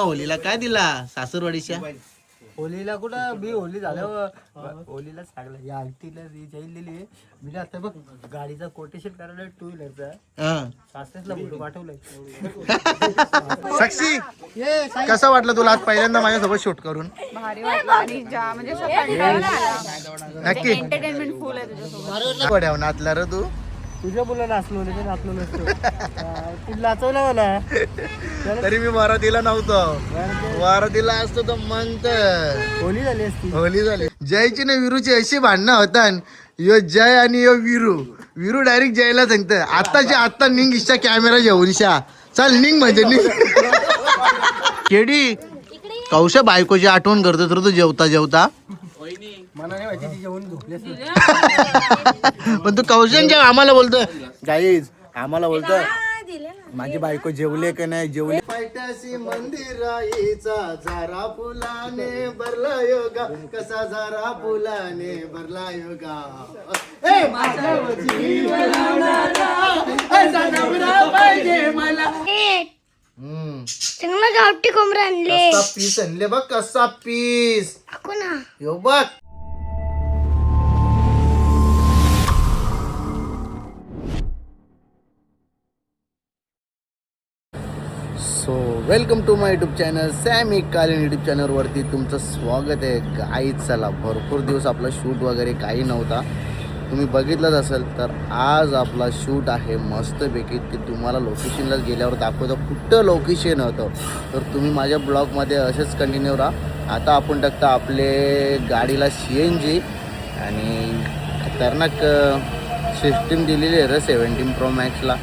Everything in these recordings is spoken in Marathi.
होलीला काय दिला सासूरवाडीच्या? होलीला कुठं मी होली झाल्यावर होलीला सांगलं या आंटीला दिली मी आता बघ गाडीचा कोटेशन करायला 2 व्हीलरचा सासऱ्याला फोटो पाठवलाय. साक्षी कसं वाटलं तुला आज पहिल्यांदा माझ्यासोबत शूट करून? भारी वाटलं आणि म्हणजे असं कंटाळा आला. नक्की एंटरटेनमेंट फुल आहे तुझ्यासोबत. वड्याव नाचला रे तू. तुझ्या मुलं नाचलो नाही नाचलो नसतो ती नाचवलं मला तरी मी वारातीला नव्हतो. वारातीला असतो तर मंत होली झाली असती. होली झाली. जयची ना विरूची अशी भांडणं होतात. यो जय आणि यो विरू डायरेक्ट जयला सांगत आताच्या आता निघ इच्छा कॅमेरा घेऊन शा चल निघ म्हणजे निघ. केडी कौशा बायकोची आठवण करतो तर तू जेवता मला नाही माहिती ती जेवण झोपलेच पण तू कौशनच्या आम्हाला बोलतो गाईज आम्हाला बोलतो माझी बायको जेवले का नाही जेवले. पैठासी मंदिराईचा झारा फुलाने भरला योगा कसा झारा फुलाने भरला योगा. चांगला गावठी कोंबडा आणले. कसा पीस आणले बघ कसा पीस यो बघ. So welcome to my YouTube channel Sammy कालीन यूट्यूब चॅनलवरती तुमचं स्वागत आहे. गाईच चला भरपूर दिवस आपला शूट वगैरे काही नव्हता तुम्ही बघितलंच असेल तर आज आपला शूट आहे मस्तपैकी ते तुम्हाला लोकेशनला गेल्यावर दाखवतो कुठं लोकेशन होतं तर तुम्ही माझ्या ब्लॉगमध्ये असेच कंटिन्यू राहा. आता आपण टाकता आपले गाडीला CNG आणि खतरनाक सिस्टीम दिलेली आहे रे 17 Pro Maxला.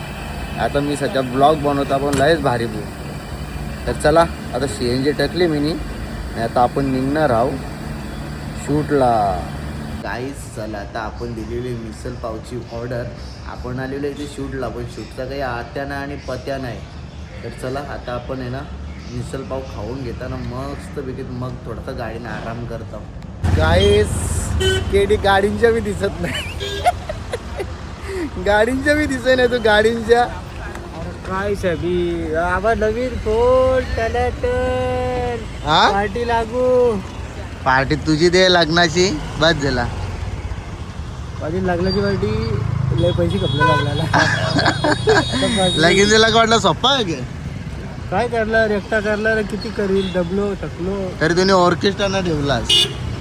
आता मी सध्या ब्लॉग बनवतो आपण लयच भारी बू. तर चला आता CNG टाकली मी आणि आता आपण निघणार आहोत शूटला. काहीच चला आता आपण दिलेली मिसल पावची ऑर्डर आपण आलेलो इथे शूटला पण शूटचा काही आत्या नाही आणि पत्या नाही. तर चला आता आपण आहे ना मिसल पाव खाऊन घेताना मस्तपैकी मग थोडासा गाडीने आराम करतो. गाईस केडी गाडींच्या बी दिसत नाही गाडींच्या बी दिसत नाही तू गाडींच्या काय सभी आबा नवीन फोन पार्टी लागू. पार्टी तुझी दे लग्नाची बस झाला. माझी लग्नाची पार्टी लय पैसे कपले लागला लगीन दिला का वाटलं सोप्पा आहे का? काय करणार एकटा करणार किती करील दबलो टकलो. तरी तुम्ही ऑर्केस्ट्राना ठेवलास.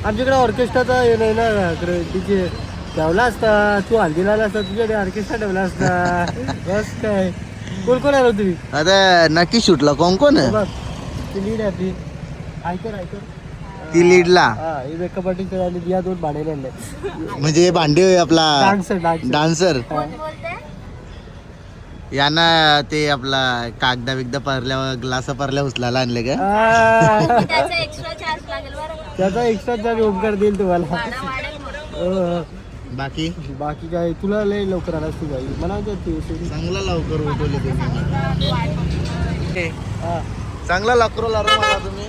आमच्याकडे ऑर्केस्ट्राचा हे नाही ना तिचे ठेवला असता तू हल्दीला असता तुझ्याकडे ऑर्केस्ट्रा ठेवला असता बस काय. कोण आलो तुम्ही आता नक्की शूटला कोण आहे? बघ ती लीड आहे आपली ऐकर ती लीडला हा ही मेकअप आर्टिस्ट आणि या 2 भांडे आणले म्हणजे भांडे आपला डान्सर यांना ते आपला कागदा बिगदा परल्या ग्लास परल्या उचलायला आणले का? त्याचा एक्स्ट्रा चार्ज लागेल बरं. त्याचा एक्स्ट्रा चार्ज उपकार देईल तुम्हाला. बाकी काय तुला लय लवकर आलास तू बाई मला चांगला लवकर उठवले तुम्ही. हा चांगला लवकर लावला मला तुम्ही.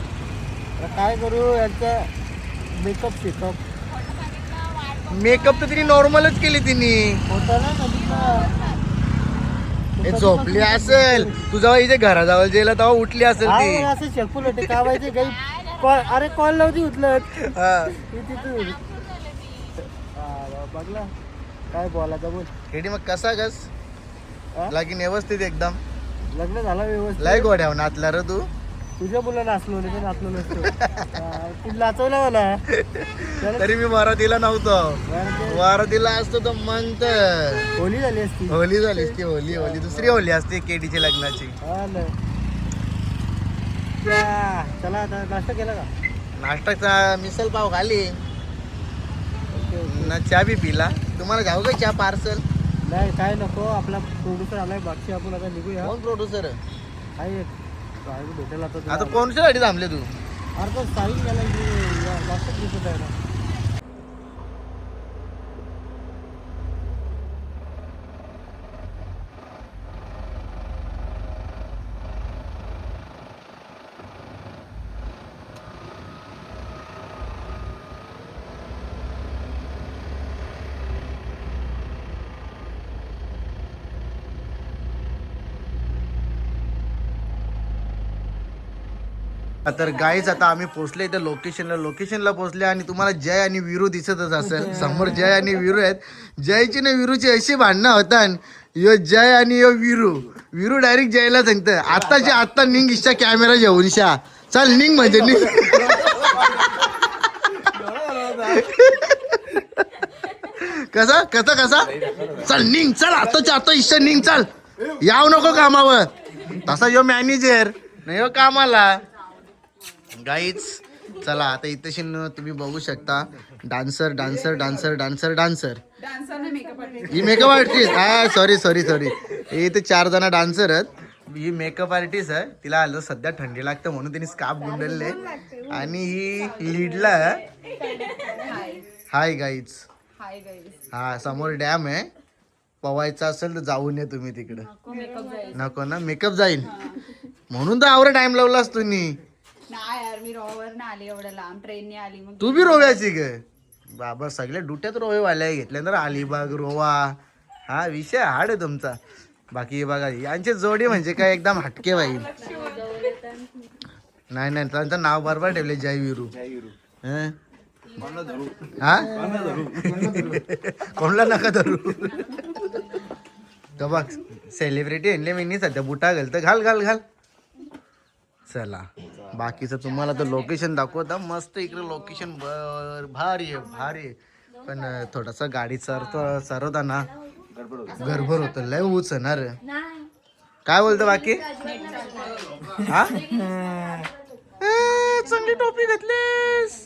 काय करू यांचा मेकअप मेकअप तर तिने नॉर्मलच केली तिने. होता ना हे झोपली असेल तुझा इथे घराजवळ जेला तेव्हा उठली असेल ती. असं शेपूल होते का माहिती काही अरे कॉल नव्हती उचलत तिथून बघला काय बोलायचं बोल. केडी मग कसा गस लगीन व्यवस्थित एकदम लग्न झालं व्यवस्थित. लय गोड्याव नाचला रे तू. तुझ्या मुलं नाचलो नाही नाचलो नसतो ती नाचवलं मला तरी मी वारातीला नव्हतो. वारातीला असतो तर मंत होली झाली असती. होली झाली असती. होली दुसरी होली असते केडीच्या लग्नाची. हा ना चला आता नाश्ता केला का? नाश्ताचा मिसल पाव खाली ना चहा बी पिला. तुम्हाला जाऊ का चहा पार्सल? नाही काय नको आपला प्रोड्युसर आलाय बाकी आपण आता निघूया. कोण प्रोड्युसर आहे भेटेल आता कोणत्यासाठी थांबले तू? अरे तो साईन गेला की दिसत आहे ना. तर गाईच आता आम्ही पोहोचले इथे लोकेशनला पोहोचले आणि तुम्हाला जय आणि वीरू दिसतच असेल. समोर जय आणि वीरू आहेत. जयची ना वीरूची अशी भांडणं होतात. यो जय आणि यो वीरू डायरेक्ट जयला सांगतं आत्ताच्या आत्ता निघ इच्छा कॅमेरा घेऊन शा चल निघ म्हणजे निघ. कसा चल निघ चल आताच्या आता इच्छा निघ चल याव नको कामावर. तसा यो मॅनेजर नाही हो कामाला. गाईच चला आता इथे तुम्ही बघू शकता डान्सर ही मेकअप आर्टिस्ट. हा सॉरी इथे 4 जण डान्सर आहेत. ही मेकअप आर्टिस्ट आहे. तिला आलं सध्या थंडी लागतं म्हणून तिने स्कार्फ गुंडलले आणि ही लीडला हाय गाईच. हा समोर डॅम आहे. पवायचा असेल तर जाऊन या तुम्ही तिकडे. नको ना मेकअप जाईल म्हणून तर आवडा टाइम लावलास तुम्ही. नाही यार मी रोवर ना आली एवढ्या लांब ट्रेनने आली मग तू बी रोव्याची ग बाबा सगळ्या डुट्यात रोवे वाल्या घेतल्यानंतर अलिबाग रोवा. हा विषय हार्ड आहे तुमचा. बाकी बघा यांचे जोडी म्हणजे काय एकदम हटके बाई. नाही त्यांचं नाव बरोबर ठेवले जय वीरू. हा कोणला नका धरू. तर बघ सेलिब्रिटी आणले मी सध्या बुटा घालतं घाल. चला बाकीचं तुम्हाला तर लोकेशन दाखवता मस्त. इकडे लोकेशन भारी आहे पण थोडासा गाडी सरवताना गडबड होतं लय उचणार. काय बोलतो बाकी हा चांगली टोपी घातलीस.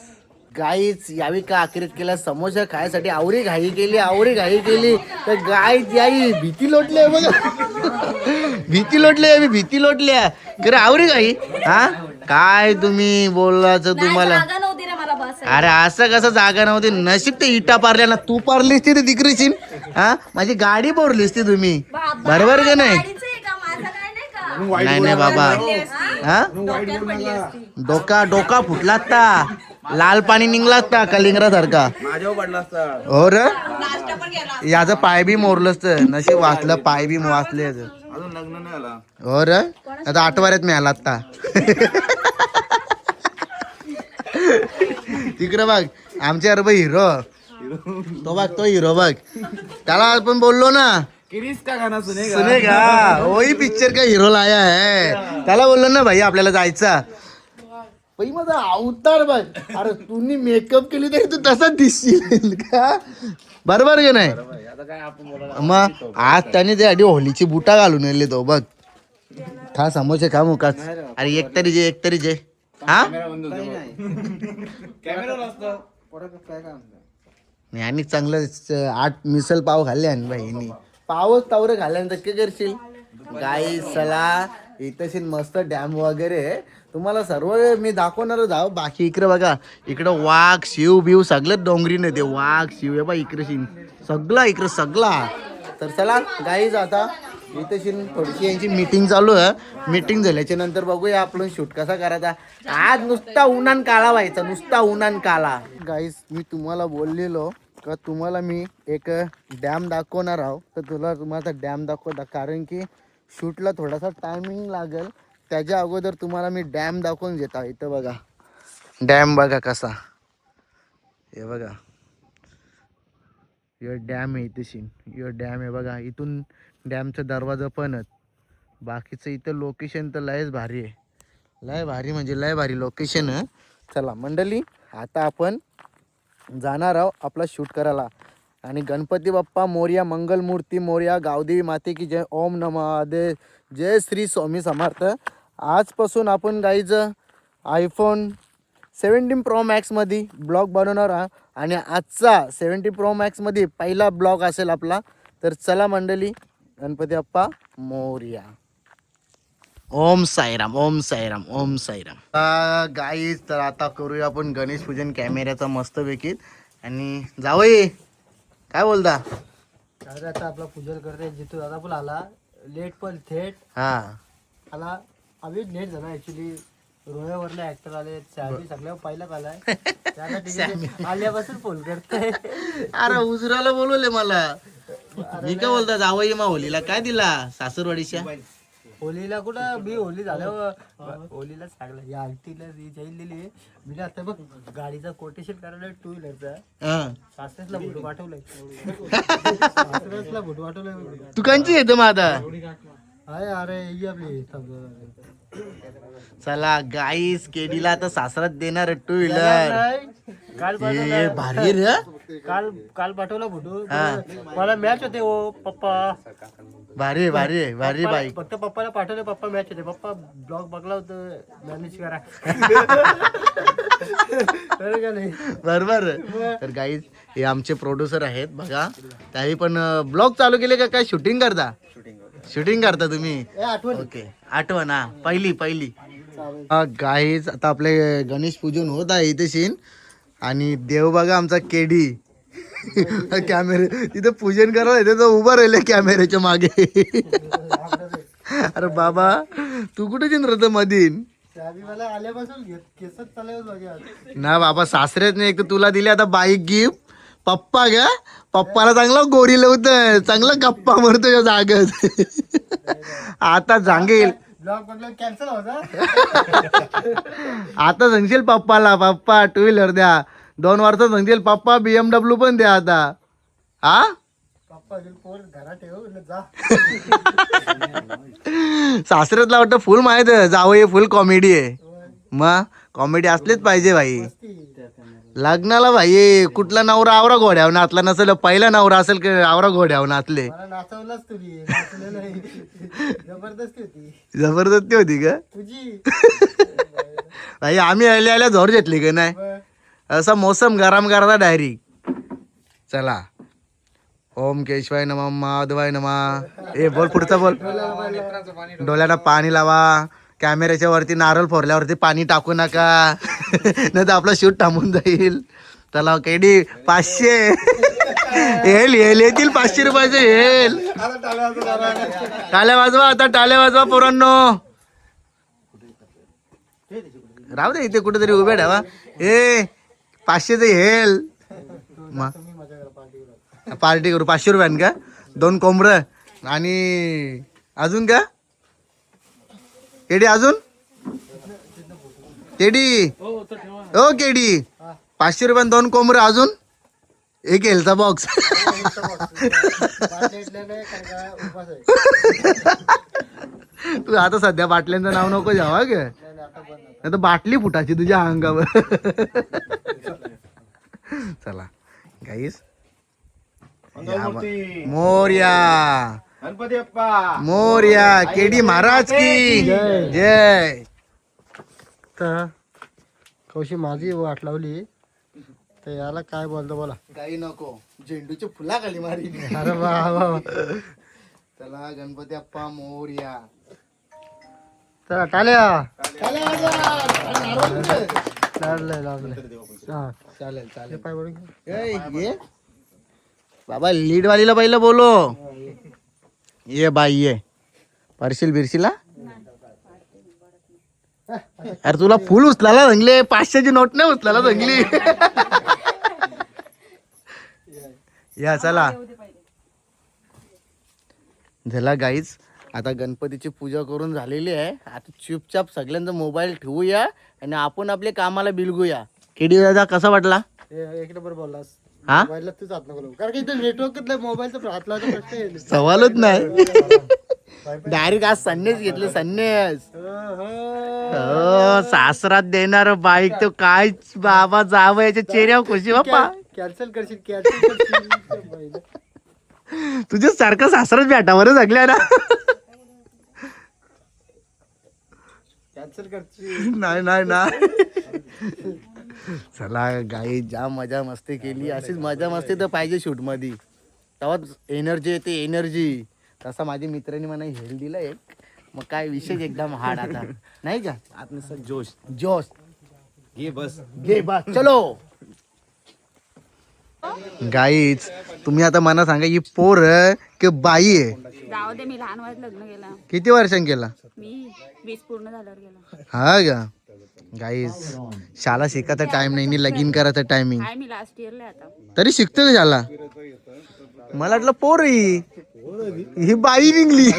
गाईच यावी का अखेरीत केला समोसा खायसाठी आवरी घाई केली तर गाय याई भीती लोटले बघा. भीती लोटल्या खरं आवरी घाई. हा काय तुम्ही बोलायचं तुम्हाला. अरे असं कसं जागा नव्हती. नशीब ते इटा पारल्या ना. तू पारलीस ती तिकरीशील. हा माझी गाडी पोरलीस ती तुम्ही बरोबर का नाही. नाही बाबा हा डोका फुटला असता. लाल पाणी निघला असता कलिंगरा सारखा. हो र याचं पाय बी मोरलं असतं. नशीब वाचलं पाय बी वाचले. हो र आता 8 वाऱ्यात मिळाला आता. तिकडं बघ आमच्या अरे हिरो तो बघ तो हिरो बघ त्याला आपण बोललो ना सुनेगा वही पिक्चर का हिरो लाया है. त्याला बोललो ना भाई आपल्याला जायचा. भाई माझा अवतार बघ. अरे तुम्ही मेकअप केली तरी तू तसाच दिसशील का बरोबर का नाही. मग आज त्याने ते आधी होलीची बुटा घालून येले तो बघ. खा समोसे खा मुकाच. अरे एकतरी जे हा आणि चांगलं 8 मिसल पाव खाल्ले आणि बाईनी पावच तावरं खाल्ल्यानंतर काय करशील. गाई चला इथं मस्त डॅम वगैरे तुम्हाला सर्व मी दाखवणार जाऊ. बाकी इकडे बघा इकडं वाघ शिव बिव सगळं डोंगरी नाही ते वाघ शिव आहे बा इकडे सगळा. तर चला गाईज आता इथं थोडीशी यांची मीटिंग चालू आहे. मीटिंग झाल्याच्या नंतर बघूया आपण शूट कसा करायचा. आज नुसता उन्हान काळा व्हायचा गाईज मी तुम्हाला बोललेलो का तुम्हाला मी एक डॅम दाखवणार आहो. तर तुम्हाला डॅम दाखवता कारण की शूटला थोडासा टायमिंग लागेल. त्याच्या अगोदर तुम्हाला मी डॅम दाखवून घेता. इथं बघा डॅम बघा कसा. हे बघा यो डॅम आहे इथं यो डॅम आहे बघा. इथून डॅमचा दरवाजा पण आहेत. बाकीचं इथं लोकेशन तर लयच भारी आहे. लय भारी लोकेशन आहे. चला मंडळी आता आपण जाणार आहोत आपला शूट करायला. आणि गणपती बाप्पा मोरया मंगलमूर्ती मोरया गावदेवी माते की जय ओम नमः दे जय श्री स्वामी समर्थ. आजपासून आपण गाईचं आयफोन 17 प्रो मॅक्समध्ये ब्लॉग बनवणार आहोत. आणि आजचा 17 प्रो मॅक्समध्ये पहिला ब्लॉग असेल आपला. तर चला मंडळी गणपती बाप्पा मोरया. ओम साईराम. गाईज तर आता करूया आपण गणेश पूजन कॅमेऱ्याचा मस्तपैकी. आणि जावई काय बोलता. आता आपला पूजन करते जिथून दादा पण आला लेट पण थेट हा आला. आम्ही लेट झाला ऍक्च्युली. रोह्यावरले ऍक्टर आले सगळ्या पहिलाच आलाय त्यासाठी आल्यापासून फोन करतोय. अरे उजराला बोलवले मला. मी काय बोलता जावई माऊलीला काय दिला सासूरवाडीच्या होलीला कुठं मी होली झाल्यावर होलीला सांगलं या अंगठीला जाईल दिली मी आता बघ गाडीचा कोटेशन करायला टू व्हीलरचा सासऱ्यासला फोटो पाठवलाय सासऱ्यासला फोटो पाठवलाय तू कंची येतो मग आता अरे अरे ही आपली चला गाईस केडीला आता सासरात देणार टू व्हीलर काल भारी रे काल पाठवला फोटो मला मॅच होते ओ पप्पा भारी भारी भारी बाईक फक्त पप्पाला पाठवले पप्पा मॅच होते पप्पा ब्लॉग बघला होतं मॅनेज करा बरोबर तर गाईज हे आमचे प्रोड्युसर आहेत बघा त्याही पण ब्लॉग चालू केले का काय शूटिंग करता शूटिंग करता तुम्ही ओके आठवण हा पहिली गाईज आता आपले गणेश पूजन होत आहे इथे सीन आणि देव बघा आमचा केडी कॅमेरे तिथे पूजन करायला येते तो उभा राहिले कॅमेऱ्याच्या मागे अरे बाबा तू कुठे चिंद्रत मधीन मला आल्यापासून केसच चालू ना बाबा सासरेच नाही एक तर तुला दिली आता बाईक गिफ्ट पप्पा का पप्पाला चांगला गोरी लावत चांगला गप्पा मारतो या जागत आता सांगेल ब्लॉग बघला कॅन्सल होता आता सांगशील पप्पाला पप्पा टू व्हीलर द्या 2 वर्षात सांगशील पप्पा BMW पण द्या आता हा पप्पा पोर घरात ठेव जा सासऱ्यातला वाटतं फुल माहित आहे जावं हे फुल कॉमेडी आहे मग कॉमेडी असलीच पाहिजे भाई लग्नाला भाई कुठला नवरा आवरा घोड्यावर नाचला नसेल पहिला नवरा असेल की आवरा घोड्यावर नाचले मला नाचवलंच तुम्ही नाचलेलं नाही जबरदस्ती होती जबरदस्ती होती का तुझी भाई आम्ही आल्या झोर घेतली का नाही असा मोसम गरम करता डायरेक्ट चला ओम केशवाय नमा माधवाय नमा ए बोल पुढचा बोल डोळ्याला पाणी लावा कॅमेऱ्याच्या वरती नारळ फोरल्यावरती पाणी टाकू नका नाही तर आपला शूट थांबून जाईल चला केडी 500 येतील 500 रुपयाचे येईल टाळ्या वाजवा आता टाळ्या वाजवा पोरांनो राहू दे इथे कुठेतरी उभे ठेवा ए 500चे हेल पार्टी करू 500 रुपयान का 2 कोंबडं आणि अजून का केडी अजून केडी ओ केडी 500 रुपयान 2 कोंबडं अजून एक हेलचा बॉक्स तू आता सध्या बाटल्यांचं नाव नको जावा ग नाही तर बाटली फुटाची तुझ्या अंगावर चला गाईस मोर्या गणपती बाप्पा मोर्या केडी महाराज की जय तर कौशी माझी वाट लावली तर याला काय बोलतो बोला काही नको झेंडूच्या फुला खाली मारी अरे वा वा चला गणपती अप्पा मोर्या चला टाळ्या लागलंय हा चालेल चालेल पाय बघ ये बाबा लीड वालीला पहिलं बोलो ये बाई ये पारशील बिरशीला अरे तुला फुल उचलाला जंगले 500ची नोट नाही उचलाला जंगली या चला झाला गाईज आता गणपतीची पूजा करून झालेली आहे आता चुपचाप सगळ्यांचा मोबाईल ठेवूया आणि आपण आपले कामाला बिलगूया केडी दादा कसा वाटला एक नंबर बोललास हा मोबाईलला तूच हात नको लावू. कारण की इथं नेटवर्क मोबाईलचा हात लावायचा प्रश्न येईल सवालच नाही डायरेक्ट आज संन्यास घेतले संन्यास सासरात देणार बाईक तो काय बाबा जावं याच्या चेहऱ्यावर खुशी बाप्पा कॅन्सल करशील तुझ्या सारखं सासराच भेटावर जगल्या ना कॅन्सल करशील नाही नाही नाही चला गाई जाम मजा मस्ती केली अशीच मजा मस्ती तर पाहिजे शूट मध्ये तेव्हाच एनर्जी येते एनर्जी तसा माझ्या मित्रांनी मला हेल दिला एक मग काय विशेष एकदम हार्ड आता नाही का आता जोश जोश घे बस चलो गाईच तुम्ही आता मला सांगा ही पोर की बाई आहे जाऊ दे मी लहान वयात लग्न केलं किती वर्षांनी केला मी 20 पूर्ण झाल्यावर गेला हा का गाईज शाळा शिकायचा टाइम नाही नी लगीन करायचा टायमिंग काय मी लास्ट इयरला आता तरी शिकतो का शाळा मला वाटलं पोर ही बाई निघली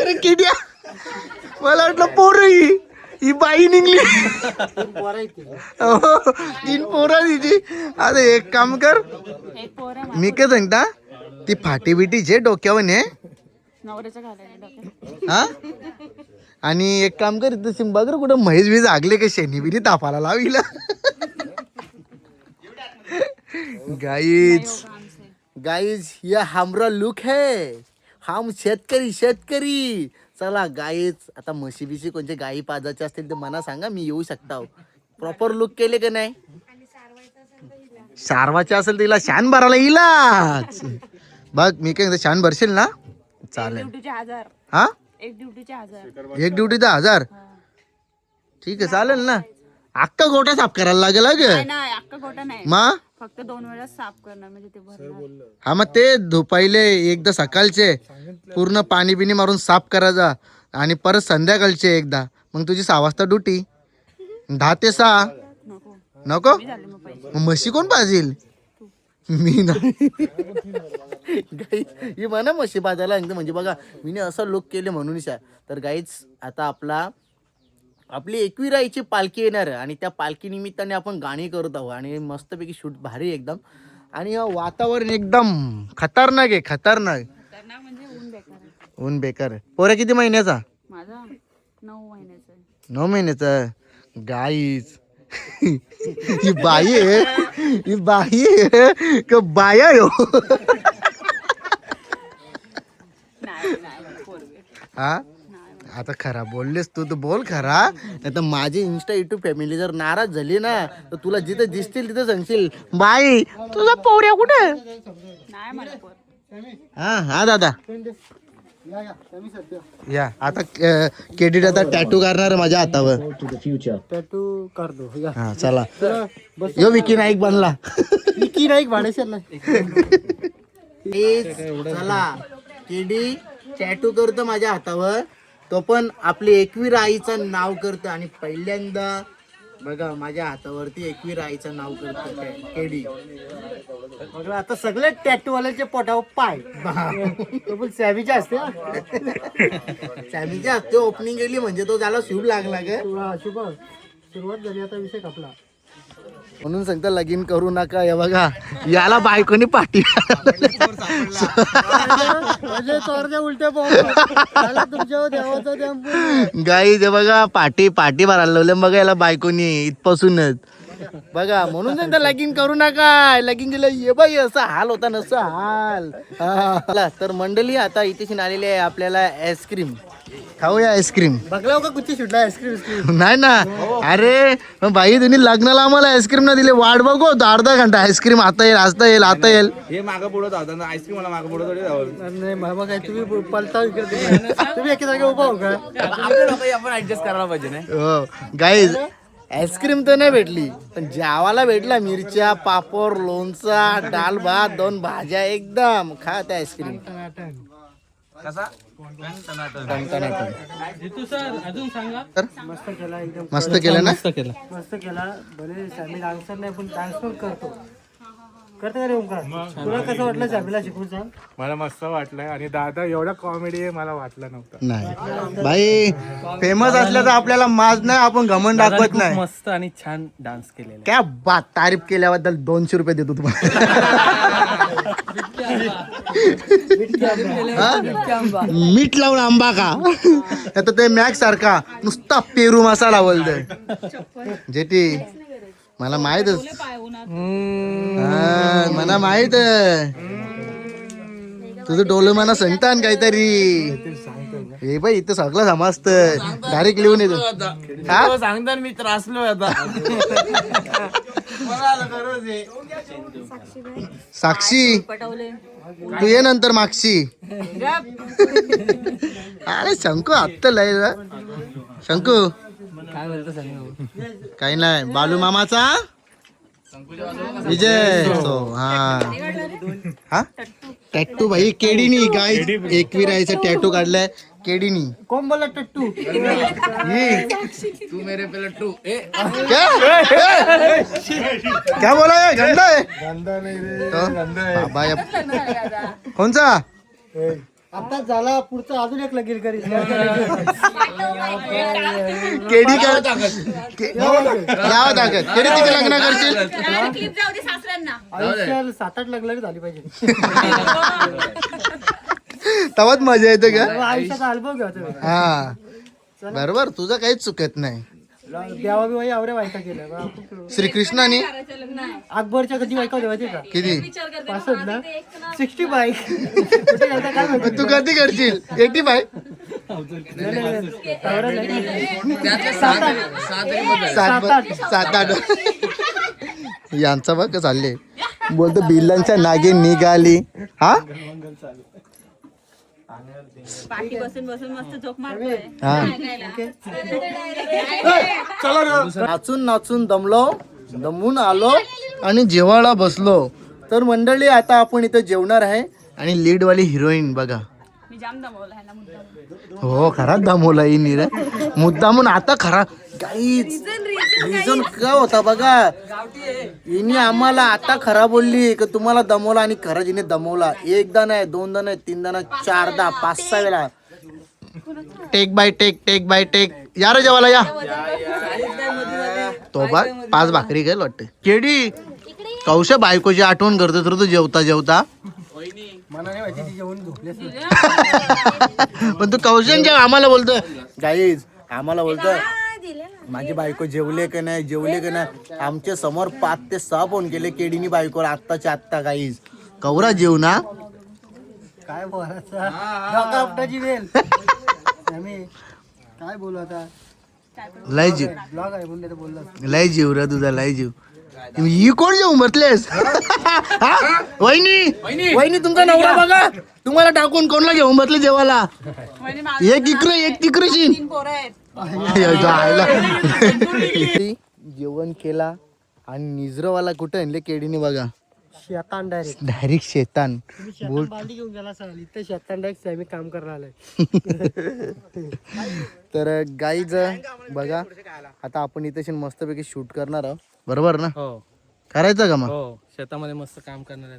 अरे किड्या मला वाटलं पोरं ही बाई निघली तीन पोरं तिची. आता एक काम कर, एक पोर आहे मी काय सांगता ती फाटी बिटी जे डोक्यावर ने नवऱ्याच्या घालायला डोक्यात. हा आणि एक काम कर इथं बघ रे कुठं म्हैस बीज आगले का शेणी बिनी तापाला लाविला. गाईज गाईज ये हमरा लुक है, हम शेतकरी. चला गाईज आता म्हशी बिशी कोणते गाई पाजायचे असतील तर मला सांगा, मी येऊ शकता. प्रॉपर लुक केले का नाही? सारवाचे असेल तिला शान भरायला येईलाच. बघ मी काय शान भरशील ना चालेल. ड्युटीचे 1000. हा एक ड्युटीचे 1000. एक ड्युटीचा 1000. ठीक आहे चालेल ना. अख्खा गोठा साफ करायला लागेल नाही नाही अख्खा गोटा नाही, मग फक्त 2 वेळा साफ करणार म्हणजे ते भरणार. हा मग ते पहिले एकदा सकाळचे पूर्ण पाणी बिनी मारून साफ करायचा आणि परत संध्याकाळचे एकदा. मग तुझी 6 वाजता ड्युटी, 10 ते 6. नको नको मी झाले मग पैसे. मग म्हशी कोण पाजेल? मी नाही. ही म्हणा म्हशी पाजायला म्हणजे बघा मी असं लुक केले म्हणून. तर गाईच आता आपली 21 पालखी येणार आहे आणि त्या पालखी निमित्ताने आपण गाणी करत आहोत आणि मस्तपैकी शूट भारी एकदम. आणि वातावरण एकदम खतरनाक आहे, खतरनाक. खतरनाक म्हणजे ऊन बेकार आहे. ऊन बेकार आहे. पोऱ्या किती महिन्याचा? माझा 9 महिन्याचा आहे. 9 महिन्याचा. गाईच ही बाई आहे का बाया हो? नाही नाही पोरगे. हा आता खरा बोललेस तू तर बोल खरा, नाही तर माझी इंस्टा युट्यूब फॅमिली जर नाराज झाली ना तर तुला जिथे दिसतील तिथे सांगशील बाई तुझा पोऱ्या कुठे. नाही मला पोर. हा हा दादा या आता केडीट आता टॅटू करणार माझ्या हातावर. टॅटू करतो. हा चला यो विकी नाईक बनला. विकी नाईक भाडेशरला. चला केडी टॅटू करतो माझ्या हातावर, तो पण आपली 21 आईचं नाव करतं. आणि पहिल्यांदा बघा माझ्या हातावरती 21 आईचं नाव करतं केडी. आता सगळे टॅटू वाल्याचे पोटावर पाय. तो पण सॅमीचे असते. सॅमीच्या हस्ते ओपनिंग केली म्हणजे तो त्याला शुभ लागला ग. शुभ सुरुवात झाली, आता विषय कापला. म्हणून सांगता लगीन करू नका. हे बघा याला बायकोनी पाठी उलट्या तुमच्या देवाचा गाई जे बघा पाठी भरायला लावलं बघा याला बायकोनी इथपासूनच. बघा म्हणून सांगता लगीन करू नका. लगीन केलं ये बाई असा हाल होता नसा हाल. चला तर मंडळी आता इथे आलेली आहे आपल्याला आईस्क्रीम खाऊया. आईस्क्रीम बघला का कुठची सुटला आईस्क्रीम. नाही ना. अरे मग बाई तुम्ही लग्नाला आम्हाला आईस्क्रीम ना दिले, वाट बघू अर्धा घंटा. आईस्क्रीम आता येईल. हे मागं पुढं जाऊ आईस्क्रीम मला मागं पुढं थोडी जावं. नाही मामा काय तुम्ही पलता इकडे तुम्ही एका जागी उभा हो का. आपण ऍडजस्ट करायला पाहिजे ना. हो गाईज आईस्क्रीम तर नाही भेटली पण जेवायला भेटला. मिरच्या पापड लोणचा डाल भात 2 भाज्या एकदम खा त्या आईस्क्रीम. कसा मस्त केला एकदम. मस्त केलं ना. मस्त केला. भले सॅमी डान्सर नाही पण डान्स पण करतो का रे ओंकार. तुला कसं वाटलं सॅमीला शिकून सांग. मला मस्त वाटलंय आणि दादा एवढा कॉमेडी आहे मला वाटलं नव्हतं. नाही बाई फेमस असल्या तर आपल्याला माज नाही, आपण घमंड दाखवत नाही. मस्त आणि छान डान्स केलेला. क्या बात. तारीफ केल्याबद्दल 200 रुपये देतो तुम्हाला. मीठ लावून आंबा का. आता ते मॅक्स सारखा नुसता पेरू मसाला बोलतोय जेटी. मला माहितच मला माहित तुझं डोलं मला सांगता काहीतरी. हे बाई इथं सगळं समजत डायरेक्ट लिहून येतो. सांगता मी त्रासलो आता. साक्षी पटवले. तू ये नंतर मागशी. अरे शंकू आत्ता लय शंकू काय बोलतो सॅमी. काही नाही. बालू मामाचा विजय. हा टॅटू भाई केडीनी गाय 21 आईचा टॅटू काढलाय केडीनी. कोण बोला टट्टू. तू मेरे पे लट्टू. क्या बोला है गंदा है. गंदा नाही रे. तो बाबा या कोणचा आता झाला पुढचं अजून एक लगीन करील केडी कर लावा ताकद केडी तिथे लग्न करशील आयुष्यात 7-8 लग्न झाली पाहिजे तेव्हाच मजा येते का आयुष्याचा अनुभव घ्यायचा हा बरोबर तुझं काहीच चुकत नाही देवा बिवाई एवढ्या बायका केल्या श्रीकृष्णाने अकबरच्या कधी बायका होत्या माहिती का किती 65 ना 60 बाईक कुठे गेलता काय माहिती तू कधी करशील 85 7-8 यांचा बघ चालले बोलतो बिल्लांच्या नागे निघाली हा पाठी बसून बसून मस्त झोप मारतोय हा नाचून नाचून दमून आलो आणि जेवायला बसलो तर मंडळी आता आपण इथं जेवणार आहे आणि लीड वाली हिरोईन बघा मी जाम दमवला ह्याला मुद्दाम. हो खराच दमवला हिने रे मुद्दामून आता खरा काहीच रिझन का होता बघा हिने आम्हाला आता खरा बोलली की तुम्हाला दमवला आणि खरंच हिने दमवला एकदा नाही दोनदा नाही तीनदा नाही 4दा 5-6 वेळा टेक बाय टेक या रे जेवायला या तो बघ 5 भाकरी गेल वाटते केडी कौशा बायकोची आठवण करतो तर तू जेवता मला नाही माहिती ती जेवण झोपली पण तू कौशन जेव्हा आम्हाला बोलतोय गाईज आम्हाला बोलतोय माझी बायको जेवले का नाही आमच्या समोर 5 ते 6 फोन केले केडीनी बायकोला आत्ताच्या आत्ता गाईज कौरा जेव ना काय बोलायचा डोका आपटाची वेल आम्ही काय बोलू आता लय जीव ब्लॉग आहे बोलले तर बोलला लय जीव रे तुझा लय जीव ही कोण जेवून बसलेस वहिनी तुमचा नवरा बघा तुम्हाला टाकून कोणला घेऊन बसले जेवायला म्हणजे माझं एक तिकरशी 3 पोरं आहेत. जेवण केला आणि निजरवाला कुठं आणले केडीने बघा शेतान डायरेक्ट डायरेक्ट शेतान बोल बांधी घेऊन गेला सगळं इथं शेतान डायरेक्ट आम्ही काम करायला आलोय तर गाईज बघा आता आपण इथे मस्तपैकी शूट करणार आहोत बरोबर ना हो करायचं का मग हो शेतामध्ये मस्त काम करणार आहे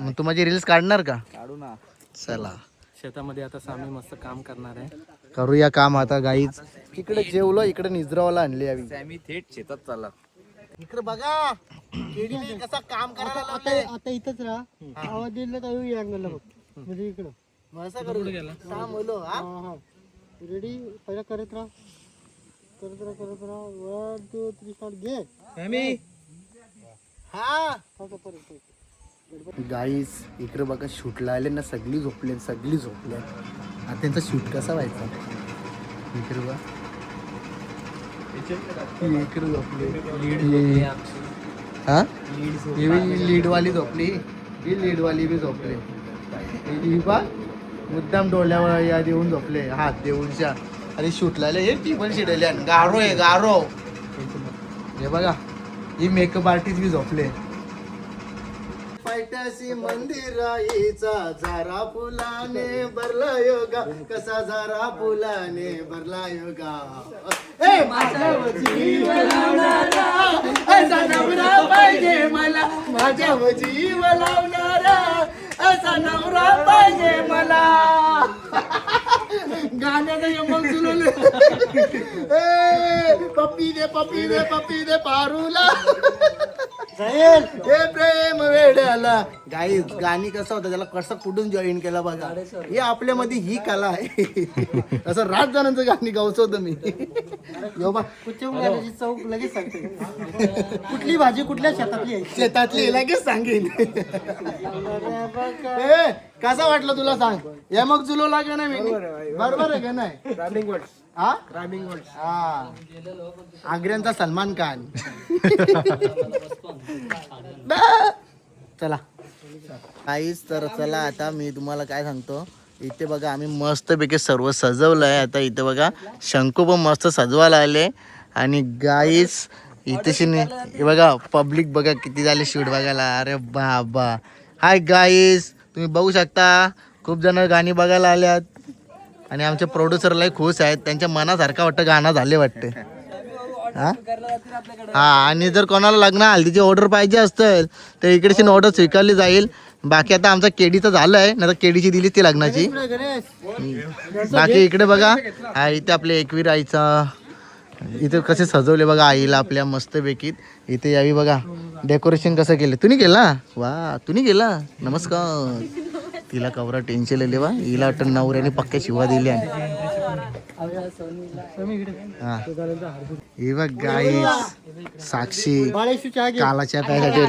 मग तू माझी रील्स काढणार का काढू ना चला शेतामध्ये आता सामी मस्त काम करणार आहे करूया काम आता गाईज इकडे जेवलो इकडे निजरावाला आणली आम्ही थेट शेतात चालला इकडे बघा केडीने कसा काम करायला लागलाय. आता इथंच राहा आवाज दिला तर येऊ अँगलला बघ म्हणजे इकडं मग असं करू काम बोलो हा हा रेडी पहिला करत राहा 1 2 3 स्टार्ट घे हा गाईस इकडे बघा शूटला आले ना सगळी झोपले आता त्यांचा शूट कसा व्हायचा इकडे बघा इकडे झोपले हा लीड वाली झोपली ही लीड वाली बी झोपले ही बा मुद्दाम डोळ्यावर या देऊन झोपले हात देऊनच्या अरे शूटला आले हे ती पण शिडले गारो आहे गारो हे बघा ही मेकअप आर्टिस्ट बी झोपले पैठ्याशी मंदिराईचा झारा फुलाने भरला योगा कसा झारा फुलाने भरला योगा ए माझ्या जीव लावणारा असा नवरा पाहिजे मला माझ्या जीव लावणारा असा नवरा पाहिजे मला गाण्याचं यमक जुळवले पप्पी दे पारूला हे प्रेम वेड्याला गाईज गाणी कसं होतं त्याला कसं कुठून जॉईन केला बघा हे आपल्यामध्ये ही कला आहे असं 8 जणांचं गाणी गावचवतो मी यो बा कुठच्या चौक लगेच सांगते कुठली भाजी कुठल्या शेतातली आहे शेतातली लगेच सांगेन ए, कसा वाटलं तुला सांग या मग जुलो लागे ना मी बरोबर आहे का नाही रामिंग वर्ड्स हा रामिंग वर्ड्स हा आग्र्यांचा सलमान खान चला काहीच तर चला आता मी तुम्हाला काय सांगतो इथे बघा आम्ही मस्तपैकी सर्व सजवलं आहे आता इथे बघा शंकू पण मस्त सजवायला आले आणि गाईस इथे हे बघा पब्लिक बघा किती झाले शूट बघायला अरे बाबा हाय गाईस तुम्ही बघू शकता खूप जण गाणी बघायला आल्यात आणि आमचे प्रोड्युसरलाही खुश आहेत त्यांच्या मनासारखं वाटतं गाणं झाले वाटते हा आणि जर कोणाला लग्न हल्दीची ऑर्डर पाहिजे असेल तर इकडेची ऑर्डर स्वीकारली जाईल बाकी आता आमचा केडीचं झालं आहे ना, तर केडीची दिली ती लग्नाची. बाकी इकडे बघा हा इथे आपले एकवीर आईचा इथे कसे सजवले बघा आईला आपल्या मस्तपैकी. इथे यावी बघा डेकोरेशन कसं केलं. तुम्ही केला वा, तुम्ही केला. नमस्कार. तिला कवरा टेन्शन लिहिले वा, हिला वाटतं नवऱ्याने पक्क्या शिवा दिल्या. हा हे बघ गाई साक्षी कालाच्या प्यासाठी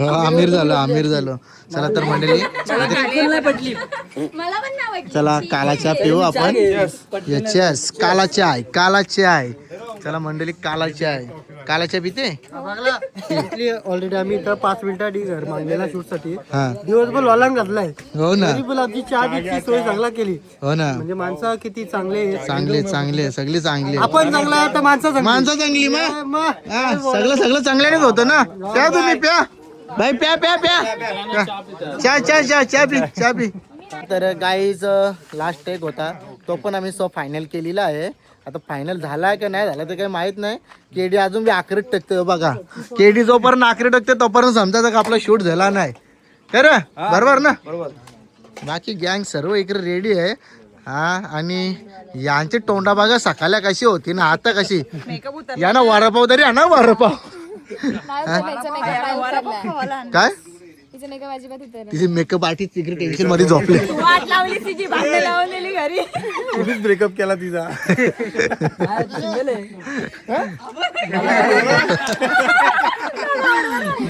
आमिर झालो. चला तर मंडळी चला कालाच्या पिऊ आपण. यस कालाची आहे. चला मंडळी कालाची आहे. कालाच्या पिते ऑलरेडी आम्ही इथं 5 मिनिटांनी घर मांडलेला शूट साठी हा दिवसभर लॉलांग घातलाय. हो ना तरी पण आमची चहा सोय चांगला केली. हो ना म्हणजे माणसं किती चांगले आहेत. चांगले सगळे चांगले. आपण चांगला आहे तर माणसं चांगली मग सगळं चांगल्यानेच होतं ना. प्या तुम्ही प्या भाई प्या चहा पी. तर गाईज लास्ट टेक होता तो पण आम्ही फायनल केलेला आहे. आता फायनल झाला का नाही झाला तर काही माहित नाही. केडी अजून बी आखरीत टकते बघा. केडी जोपर्यंत आखरी टकते तोपर्यंत समजायचं का आपला शूट झाला नाही. खरं बरोबर ना. बाकी गँग सर्व इकडे रेडी आहे. हा आणि यांची तोंडा बघा सकाळला कशी होती ना आता कशी. या ना वडापाव तरी आणा वडापाव. काय तिचे मेकअप आर्टिस्ट तिकडे टेन्शन मध्ये झोपले. ब्रेकअप केला तिचा.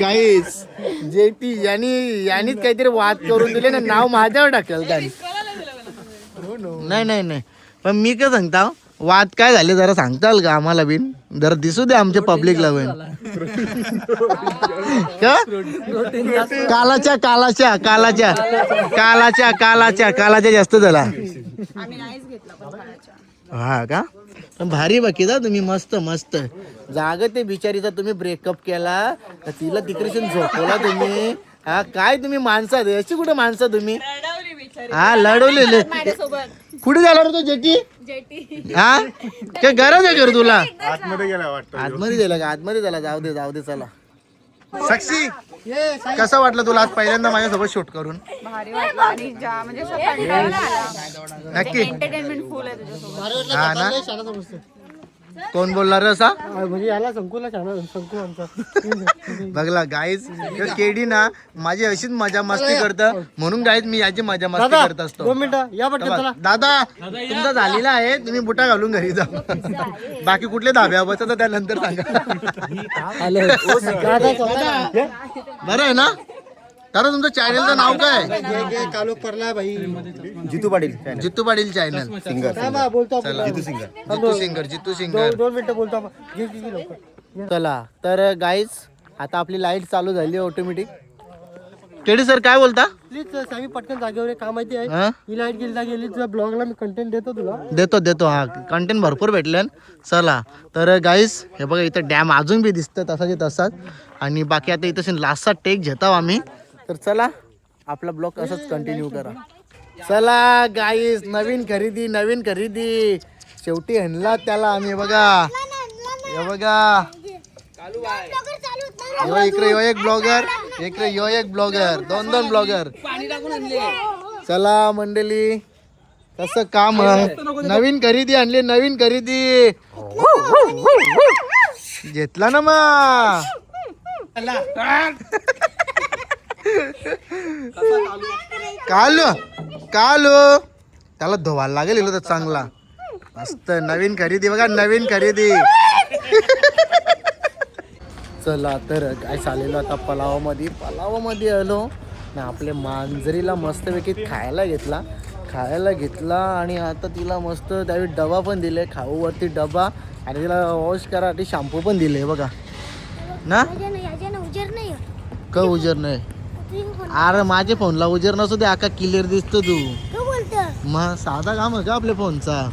गाईस जे ती यांनीच काहीतरी वाद करून दिले ना, नाव माझ्यावर टाकेल त्यांनी. नाही पण मी काय सांगता वाद काय झाले जरा सांगताल का आम्हाला बिन. जरा दिसू दे आमच्या पब्लिकला बिन. कालाच्या जास्त झाला. हा का पण भारी बाकी जा तुम्ही मस्त जाग ते बिचारीचा तुम्ही ब्रेकअप केला तिला तिकडे झोपवला तुम्ही. हा काय तुम्ही माणसं अशी कुठे माणसं तुम्ही. हा लढवलेले कुठे झाला रे तो जेटी. हा काय गरज आहे कर तुला. आतमध्ये गेला वाटतं. आतमध्ये झाला. जाऊ दे चला. साक्षी कसं वाटलं तुला आज पहिल्यांदा माझ्यासोबत शूट करून. भारी वाटलं आणि म्हणजे असं कंटाळा आला. नक्की एंटरटेनमेंट फुल आहे तुझ्यासोबत. हा ना. कोण बोलणार असा म्हणजे याला संकुला संकू आमचा बघला गाईज. केडी ना माझी अशीच मजा मस्ती करतं म्हणून गाईज मी याची मजा मस्ती करत असतो. 2 मिनिटं या पटकन चला. दादा तुमचा झालेला आहे तुम्ही बुटा घालून घरी जा. बाकी कुठले धाब्या बसत तर त्यानंतर सांगा. बरं आहे ना. दादा तुमचं चॅनलचं नाव काय. कालोख परला भाई. जितू पाटील चॅनल सिंगर. बोलतो जितू सिंगर. 2 मिनिटं बोलतो आपण. चला तर गाईज आता आपली लाईट चालू झाली ऑटोमॅटिक. केडी सर काय बोलता. प्लीज सामी पटकन जागेवर काम माहिती आहे. हा? ही लाईट गेली तुझ्या ब्लॉगला मी कंटेंट देतो तुला. देतो हा कंटेंट भरपूर भेटले. चला तर गाईज हे बघा इथं डॅम अजून बी दिसतं तसाच तसाच. आणि बाकी आता इथं लास्टचा टेक घेतो आम्ही. तर चला आपला ब्लॉग असंच कंटिन्यू करा. चला गाईज नवीन खरेदी शेवटी हणला त्याला आम्ही. बघा हे बघा इकडे यो एक ब्लॉगर इकडे यो एक ब्लॉगर 2 ब्लॉगर. चला मंडळी कसं काम आहे. नवीन खरेदी आणली घेतला ना मग. कालू त्याला धुवायला लागेल तर चांगला मस्त नवीन खरेदी बघा नवीन खरेदी. चला तर काय चाललेलो आता पलावामध्ये आलो ना. आपल्या मांजरीला मस्तपैकी खायला घेतला आणि आता तिला मस्त त्यावेळी डबा पण दिले खाऊवरती डबा आणि तिला वॉश करासाठी शॅम्पू पण दिले बघा ना. का उजेर नाही. अरे माझ्या फोनला उजेर नसू दे आका क्लिअर दिसतो तू. मग साधा काम आहे का आपल्या फोनचा.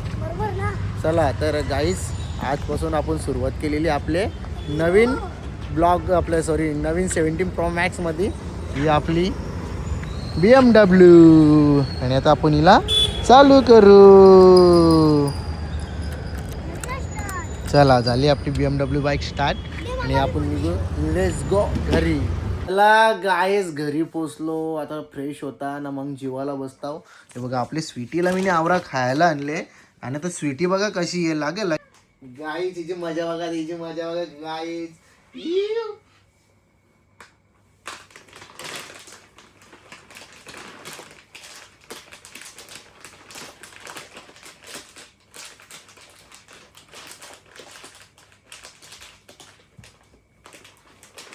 चला तर गाईस आजपासून आपण सुरुवात केलेली आपले नवीन ब्लॉग नवीन 17 Pro Max मध्ये. ही आपली BMW आणि आता आपण हिला चालू करू. चला झाली आपली BMW बाईक स्टार्ट आणि आपण निघू. लेट्स गो घरी. मला गायस घरी पोचलो, आता फ्रेश होता ना, मग जीवाला बसताव. हे बघा आपली स्वीटीला मी आवरा खायला आणले आणि आता स्वीटी बघा कशी आहे लागेल गाईच. हिची मजा बघा, हिची मजा बघा गाईच.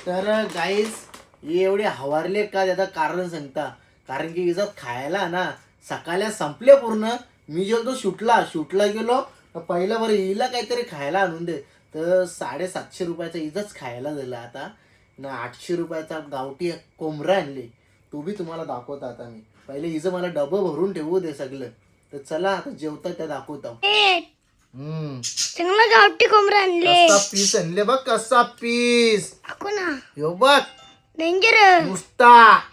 तर गाईस हे एवढे हवारले का त्याचं कारण सांगता, कारण की इजत खायला ना सकाळी संपले पूर्ण. मी गेलो शूटला गेलो, पहिलं बरं हिला काहीतरी खायला आणून दे, तर 750 रुपयाचा इजच खायला दिला. आता ना 800 रुपयाचा गावठी कोंबडा आणले, तो बी तुम्हाला दाखवता. आता मी पहिले हिचं मला डबं भरून ठेवू दे सगळं. तर चला आता जेवता त्या दाखवता. चांगला गावठी कोंबडा आणले. कसा पीस आणले बघ, कसा पीस. दाखव ना. यो बघ डेंजर. नुसता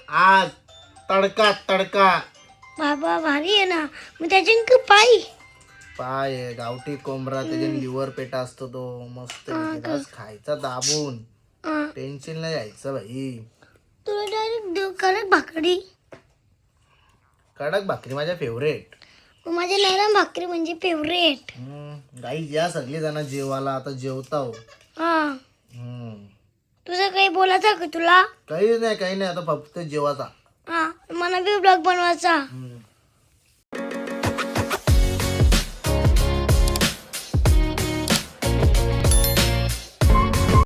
आज तडका. बाबा भारी आहे ना. मग त्याच्या पाय पाय आहे, गावठी कोंबडा, त्याच्या लिव्हर पेटा असतो तो मस्त आज खायचा दाबून. टेन्शन नाही घ्यायचं भाई. तुला डायरेक्ट कडक भाकरी. कडक भाकरी माझ्या फेवरेट. माझ्या नरम भाकरी म्हणजे फेवरेट. गाई या सगळी जण जेवायला, आता जेवता हो. हा तुझं काही बोलायचं का तुला? काही नाही आता फक्त जेवायचा. हा मला बी ब्लॉग बनवायचा.